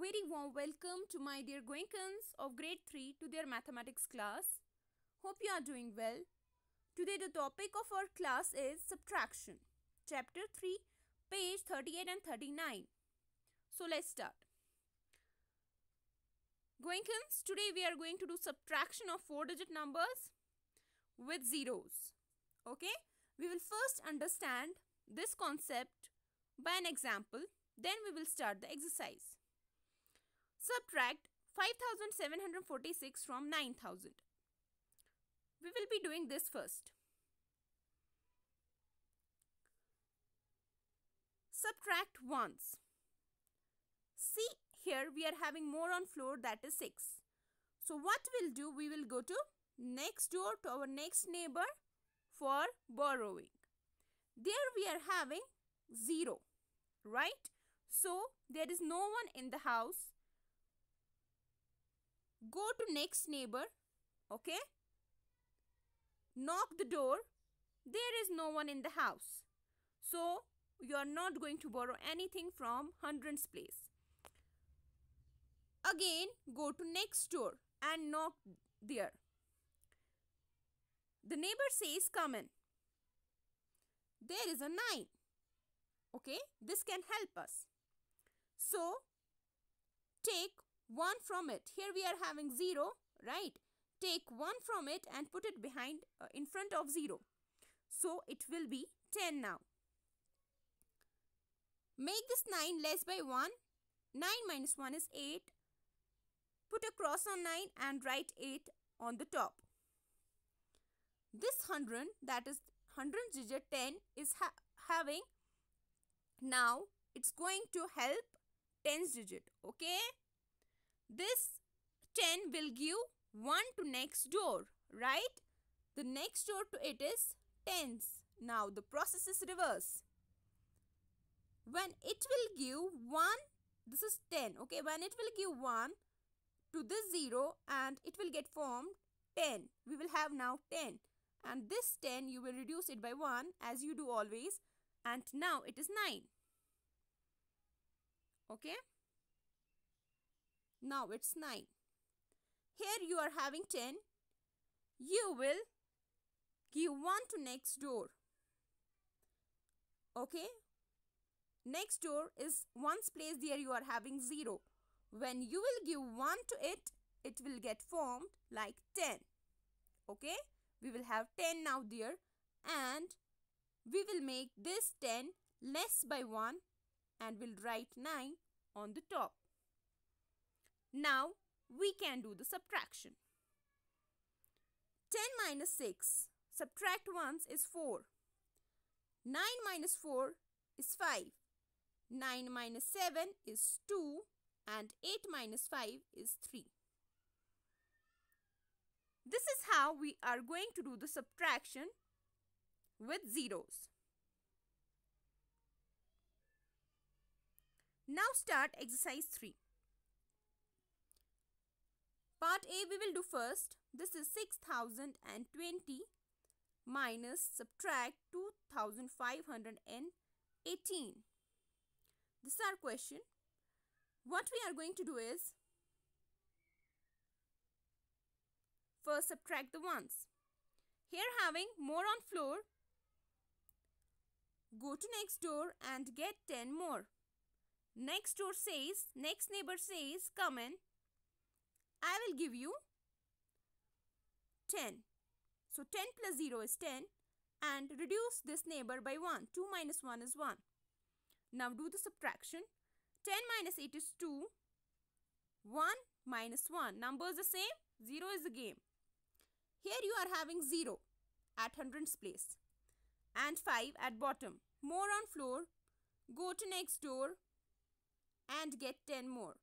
very warm welcome to my dear Goenkans of grade 3 to their mathematics class. Hope you are doing well. Today the topic of our class is subtraction. Chapter 3, page 38 and 39. So let's start. Goenkans, today we are going to do subtraction of 4-digit numbers with zeros. Okay? We will first understand this concept by an example. Then we will start the exercise. Subtract 5746 from 9000. We will be doing this first. Subtract ones. See, here we are having more on floor, that is 6. So what we'll do, we will go to next door to our next neighbor for borrowing. There we are having 0, right? So there is no one in the house. Go to next neighbor, okay? Knock the door. There is no one in the house. So you are not going to borrow anything from hundreds place. Again, go to next door and knock there. The neighbor says, come in. There is a 9. Okay, this can help us. So, take 1 from it. Here we are having 0, right? Take 1 from it and put it behind, in front of 0. So, it will be 10 now. Make this 9 less by 1. 9 minus 1 is 8. Put a cross on 9 and write 8 on the top. This 100, that is 100 digit 10 is having, now it's going to help tens digit, okay? This 10 will give 1 to next door, right? The next door to it is tens. Now the process is reverse. When it will give 1, this is 10, okay? When it will give 1 to this 0 and it will get formed 10. We will have now 10. And this 10 you will reduce it by 1 as you do always. And now it is 9. Okay? Now it's 9. Here you are having 10. You will give 1 to next door. Okay? Next door is 1's place, there you are having 0. When you will give 1 to it, it will get formed like 10. Okay? We will have 10 now there. And we will make this 10 less by 1 and will write 9 on the top. Now we can do the subtraction. 10 minus 6. Subtract ones is 4. 9 minus 4 is 5. 9 minus 7 is 2. And 8 minus 5 is 3. This is how we are going to do the subtraction with zeros. Now start exercise 3. Part A we will do first. This is 6020 minus subtract 2518. This is our question. What we are going to do is, first subtract the ones. Here having more on floor, go to next door and get 10 more. Next door says, next neighbor says, come in. I will give you 10. So 10 plus 0 is 10 and reduce this neighbor by 1. 2 minus 1 is 1. Now do the subtraction. 10 minus 8 is 2. 1 minus 1. Numbers the same. 0 is the game. Here you are having 0 at hundreds place. And 5 at bottom. More on floor. Go to next door. And get 10 more.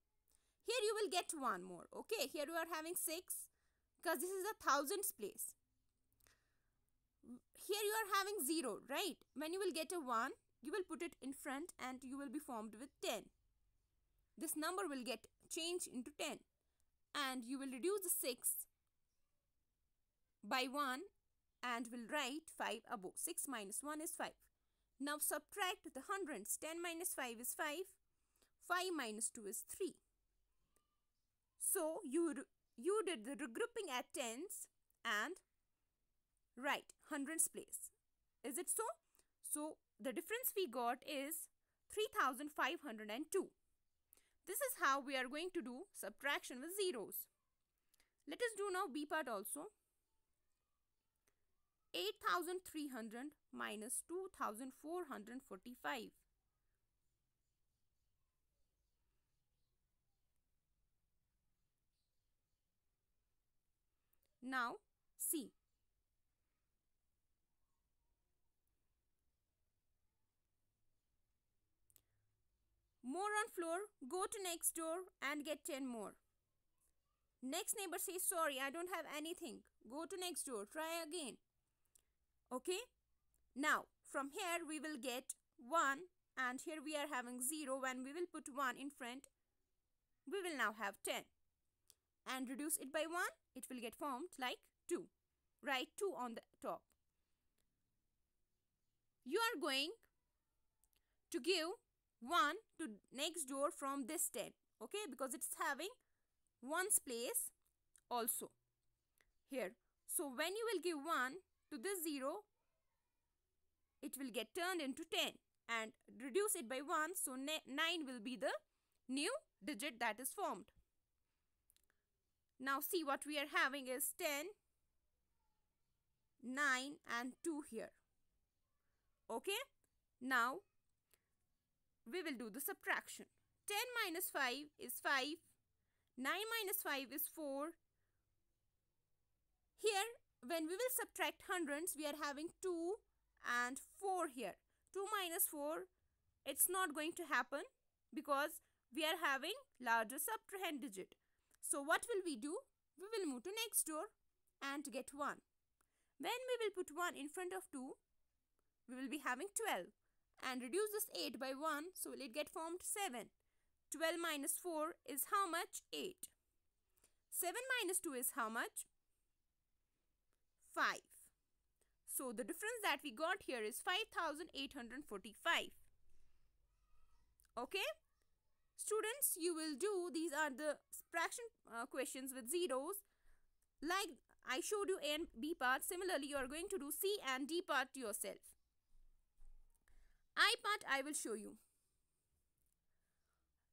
Here you will get 1 more. Okay. Here you are having 6. Because this is a thousands place. Here you are having 0. Right. When you will get a 1. You will put it in front and you will be formed with 10. This number will get changed into 10 and you will reduce the 6 by 1 and will write 5 above. 6 minus 1 is 5. Now subtract the hundreds. 10 minus 5 is 5. 5 minus 2 is 3. So you did the regrouping at tens and right hundreds place. Is it so? So the difference we got is 3502. This is how we are going to do subtraction with zeros. Let us do now B part also. 8300 minus 2445. Now see. More on floor, go to next door and get 10 more. Next neighbor says, sorry, I don't have anything. Go to next door, try again. Okay? Now, from here we will get 1 and here we are having 0. When we will put 1 in front, we will now have 10. And reduce it by 1, it will get formed like 2. Write 2 on the top. You are going to give 1 to next door from this 10. Okay? Because it's having 1's place also here. So when you will give 1 to this 0, it will get turned into 10 and reduce it by 1. So 9 will be the new digit that is formed. Now see, what we are having is 10, 9 and 2 here. Okay. Now we will do the subtraction. 10 minus 5 is 5. 9 minus 5 is 4. Here, when we will subtract hundreds, we are having 2 and 4 here. 2 minus 4, it's not going to happen because we are having larger subtrahend digit. So what will we do? We will move to next door and get 1. When we will put 1 in front of 2, we will be having 12. And reduce this 8 by 1, so will it get formed 7. 12 minus 4 is how much? 8. 7 minus 2 is how much? 5. So the difference that we got here is 5845. Okay? Students, you will do, these are the fraction questions with zeros. Like I showed you A and B part, similarly you are going to do C and D part yourself. I part I will show you.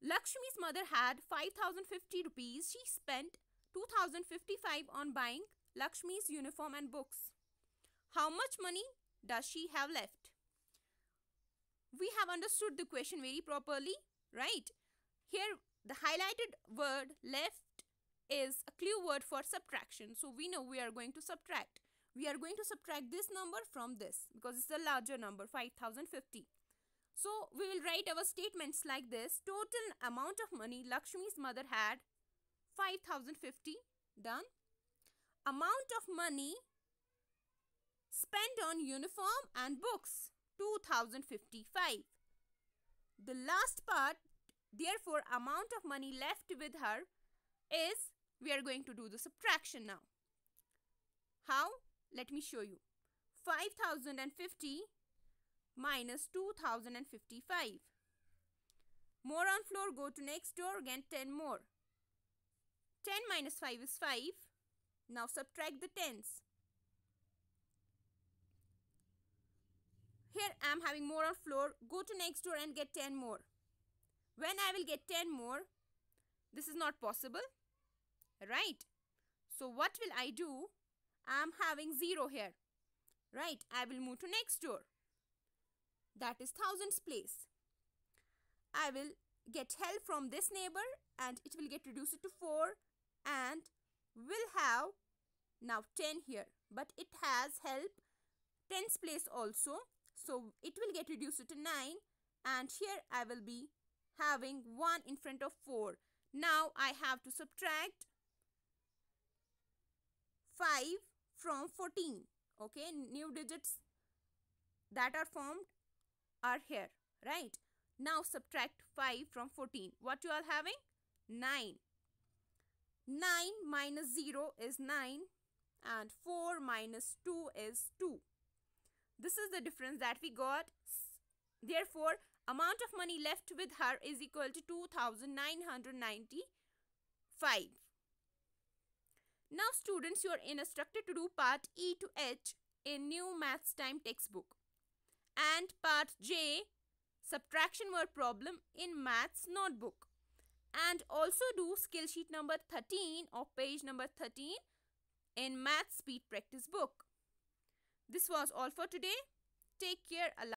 Lakshmi's mother had 5050 rupees. She spent 2055 on buying Lakshmi's uniform and books. How much money does she have left? We have understood the question very properly, right? Here the highlighted word left is a clue word for subtraction. So we know we are going to subtract. We are going to subtract this number from this because it's a larger number, 5050. So we will write our statements like this. Total amount of money Lakshmi's mother had, 5050. Done. Amount of money spent on uniform and books, 2055. The last part, therefore, amount of money left with her is, we are going to do the subtraction now. How? Let me show you. 5050 minus 2055. More on floor, go to next door, get 10 more. 10 minus 5 is 5. Now subtract the tens. Here I am having more on floor, go to next door and get 10 more. When I will get 10 more, this is not possible, right? So what will I do? I am having 0 here, right? I will move to next door. That is thousands place. I will get help from this neighbor and it will get reduced to 4 and will have now 10 here. But it has help tens place also. So it will get reduced to 9 and here I will be having 1 in front of 4. Now I have to subtract 5 from 14. Okay, new digits that are formed are here, right? Now subtract 5 from 14. What you are having? 9. 9 minus 0 is 9 and 4 minus 2 is 2. This is the difference that we got. Therefore, amount of money left with her is equal to 2995. Now students, you are instructed to do part E to H in new maths time textbook and part J, subtraction word problem, in maths notebook, and also do skill sheet number 13 or page number 13 in maths speed practice book. This was all for today. Take care. Allah